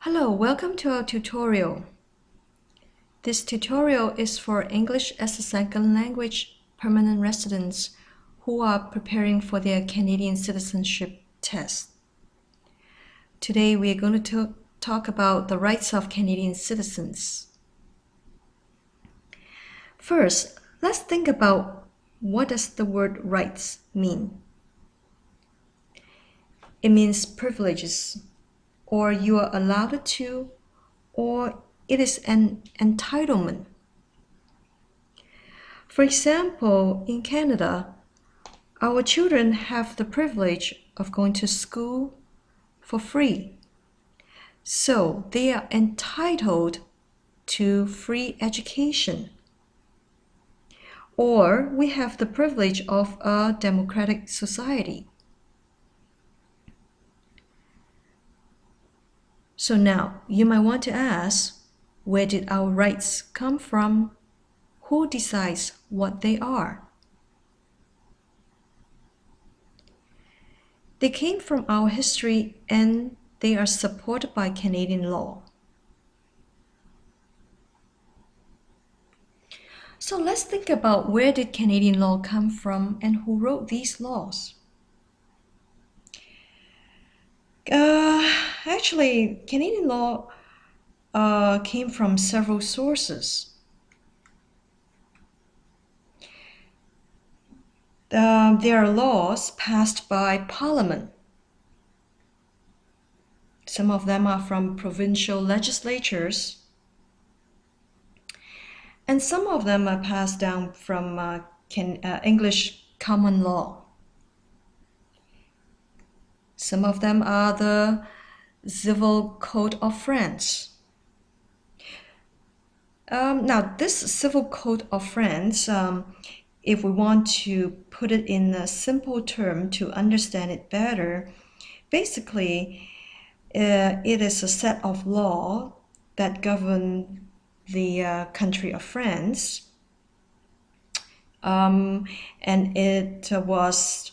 Hello, welcome to our tutorial. This tutorial is for English as a second language permanent residents who are preparing for their Canadian citizenship test. Today we are going to talk about the rights of Canadian citizens. First, let's think about what does the word rights mean. It means privileges, or you are allowed to, or it is an entitlement. For example, in Canada, our children have the privilege of going to school for free. So they are entitled to free education. Or we have the privilege of a democratic society. So now you might want to ask, where did our rights come from? Who decides what they are? They came from our history and they are supported by Canadian law. So let's think about where did Canadian law come from and who wrote these laws. Actually, Canadian law came from several sources. There are laws passed by Parliament. Some of them are from provincial legislatures, and some of them are passed down from English common law. Some of them are the Civil Code of France. Now, this Civil Code of France, if we want to put it in a simple term to understand it better, basically, it is a set of law that govern the country of France, and it was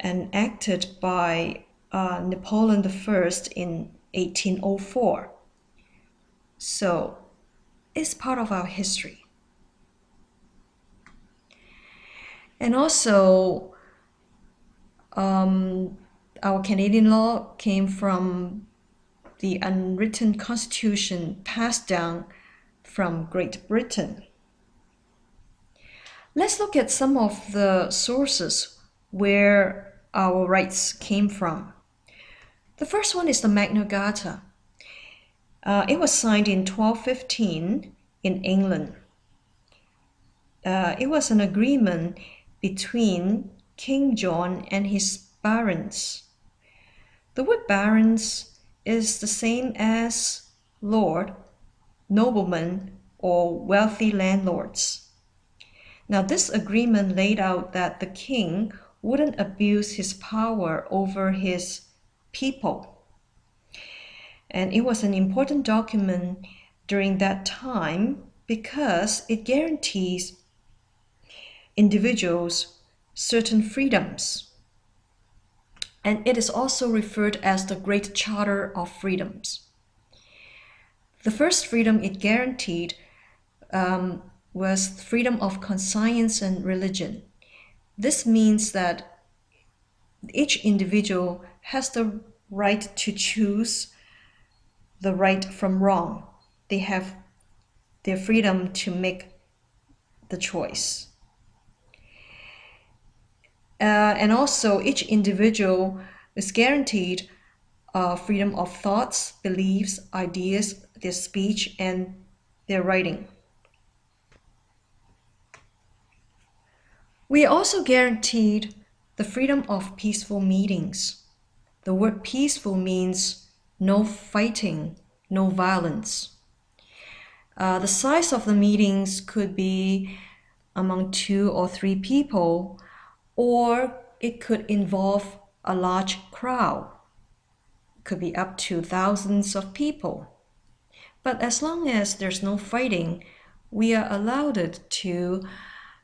enacted by Napoleon I in 1804. So it's part of our history. And also, our Canadian law came from the unwritten constitution passed down from Great Britain. Let's look at some of the sources where our rights came from. The first one is the Magna Carta. It was signed in 1215 in England. It was an agreement between King John and his barons. The word barons is the same as lord, nobleman, or wealthy landlords. Now, this agreement laid out that the king wouldn't abuse his power over his people. And it was an important document during that time because it guarantees individuals certain freedoms. And it is also referred as the Great Charter of Freedoms. The first freedom it guaranteed was freedom of conscience and religion. This means that each individual has the right to choose the right from wrong. They have their freedom to make the choice. And also, each individual is guaranteed freedom of thoughts, beliefs, ideas, their speech, and their writing. We are also guaranteed the freedom of peaceful meetings. The word peaceful means no fighting, no violence. The size of the meetings could be among 2 or 3 people, or it could involve a large crowd. It could be up to thousands of people. But as long as there's no fighting, we are allowed to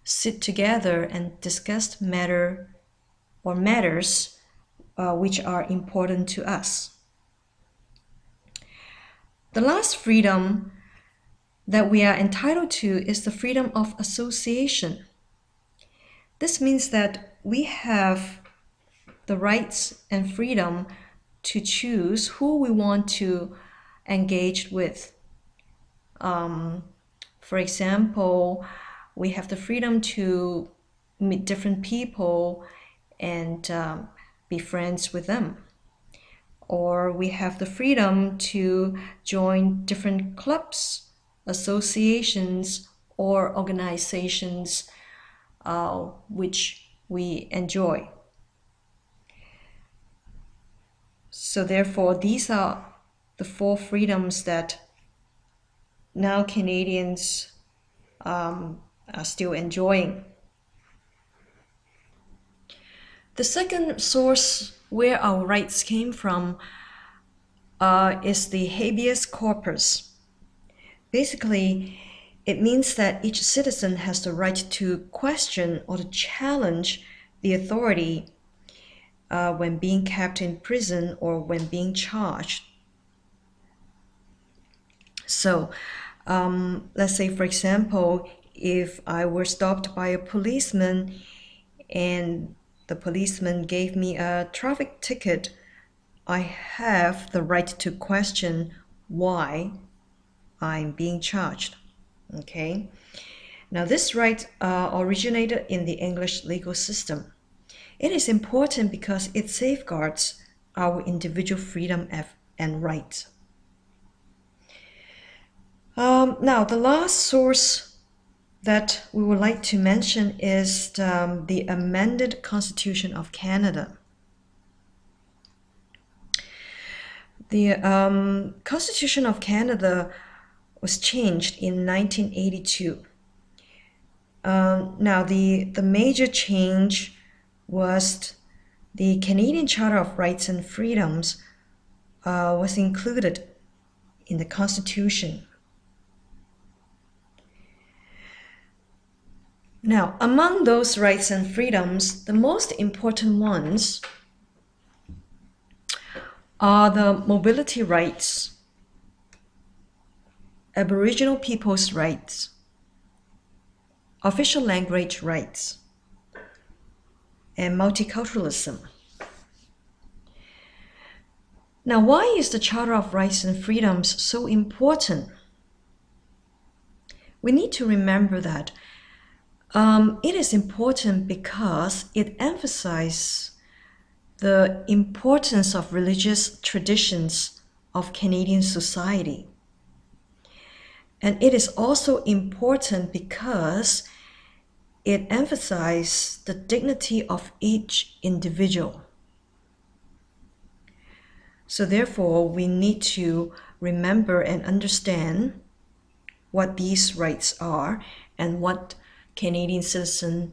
sit together and discuss matters which are important to us. The last freedom that we are entitled to is the freedom of association. This means that we have the rights and freedom to choose who we want to engage with. For example, we have the freedom to meet different people and be friends with them. Or we have the freedom to join different clubs, associations, or organizations which we enjoy. So therefore, these are the 4 freedoms that now Canadians are still enjoying. The second source where our rights came from is the habeas corpus. Basically, it means that each citizen has the right to question or to challenge the authority when being kept in prison or when being charged. So, let's say, for example, if I were stopped by a policeman and the policeman gave me a traffic ticket, I have the right to question why I'm being charged. Okay. Now, this right originated in the English legal system. It is important because it safeguards our individual freedom and rights. Now, the last source that we would like to mention is the amended Constitution of Canada. The Constitution of Canada was changed in 1982. Now, the major change was the Canadian Charter of Rights and Freedoms was included in the Constitution. Now, among those rights and freedoms, the most important ones are the mobility rights, Aboriginal people's rights, official language rights, and multiculturalism. Now, why is the Charter of Rights and Freedoms so important? We need to remember that it is important because it emphasizes the importance of religious traditions of Canadian society. And it is also important because it emphasizes the dignity of each individual. So therefore, we need to remember and understand what these rights are and what Canadian citizen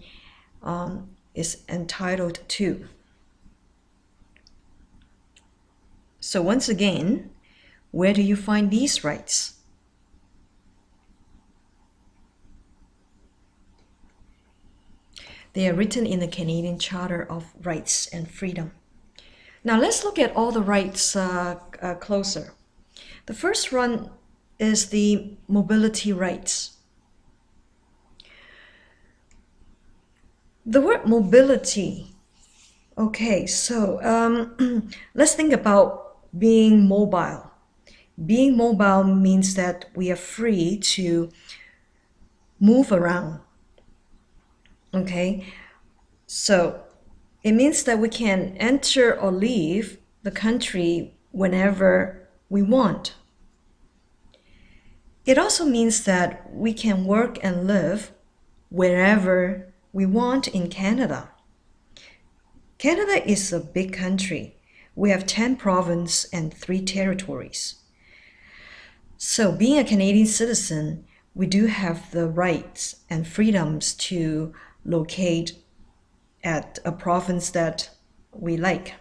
is entitled to. So once again, where do you find these rights? They are written in the Canadian Charter of Rights and Freedom. Now let's look at all the rights closer. The first one is the mobility rights. The word mobility, okay, so let's think about being mobile. Being mobile means that we are free to move around, okay? So it means that we can enter or leave the country whenever we want. It also means that we can work and live wherever we want in Canada. Canada is a big country. We have 10 provinces and 3 territories. So being a Canadian citizen, we do have the rights and freedoms to locate at a province that we like.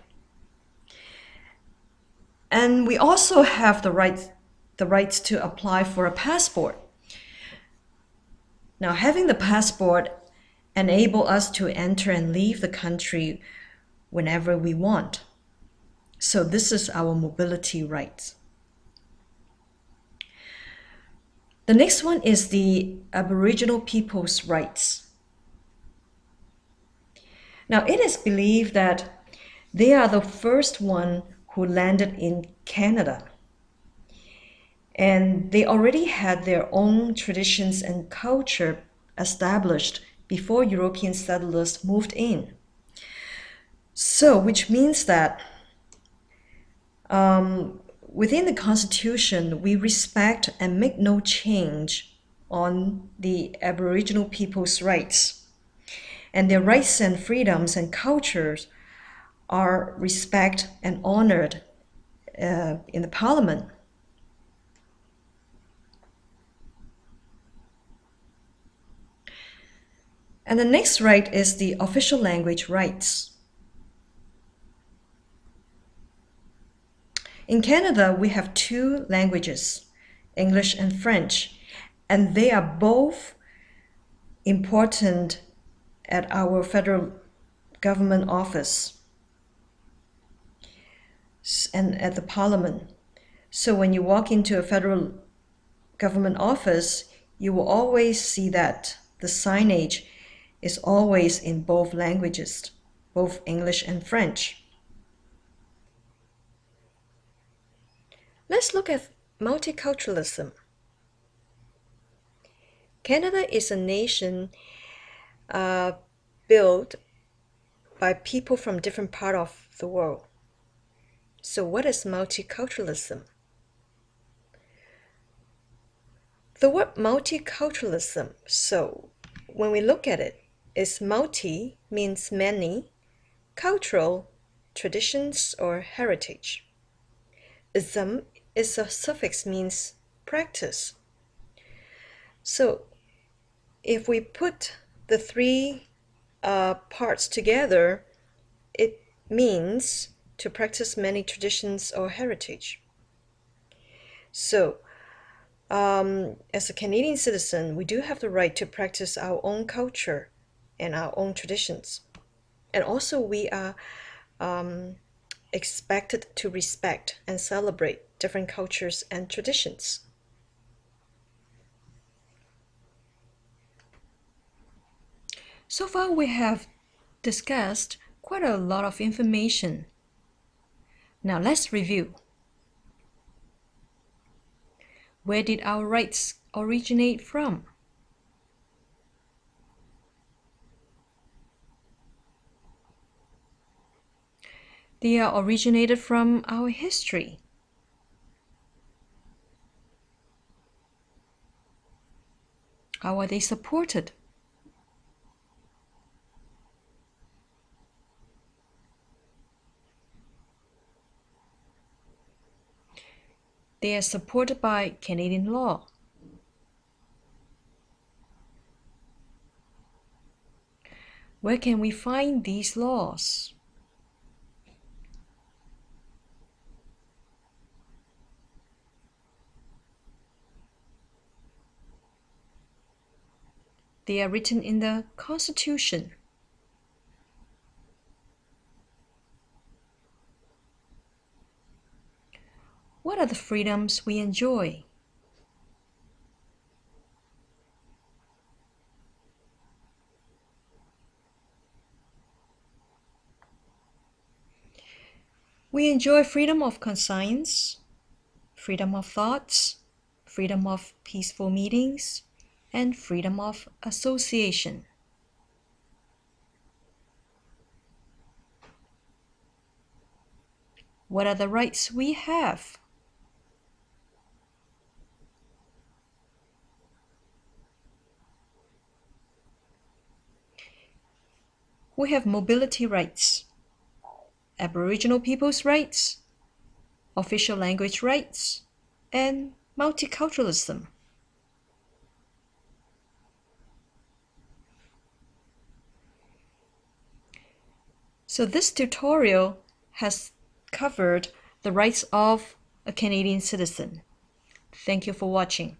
And we also have the rights to apply for a passport. Now, having the passport enables us to enter and leave the country whenever we want. So this is our mobility rights. The next one is the Aboriginal people's rights. Now, it is believed that they are the first one who landed in Canada. And they already had their own traditions and culture established before European settlers moved in. So, which means that within the Constitution, we respect and make no change on the Aboriginal people's rights. And their rights and freedoms and cultures are respected and honored in the Parliament. And the next right is the official language rights. In Canada, we have two languages, English and French, and they are both important at our federal government office and at the Parliament. So when you walk into a federal government office, you will always see that the signage is always in both languages, both English and French. Let's look at multiculturalism. Canada is a nation built by people from different parts of the world. So what is multiculturalism? The word multiculturalism, so when we look at it, is multi means many, cultural, traditions or heritage. Ism is a suffix means practice. So if we put the three parts together, it means to practice many traditions or heritage. So as a Canadian citizen, we do have the right to practice our own culture and our own traditions. And also we are expected to respect and celebrate different cultures and traditions. So far we have discussed quite a lot of information. Now let's review. Where did our rights originate from? They are originated from our history. How are they supported? They are supported by Canadian law. Where can we find these laws? They are written in the Constitution. What are the freedoms we enjoy? We enjoy freedom of conscience, freedom of thoughts, freedom of peaceful meetings, and freedom of association. What are the rights we have? We have mobility rights, Aboriginal people's rights, official language rights, and multiculturalism. So this tutorial has covered the rights of a Canadian citizen. Thank you for watching.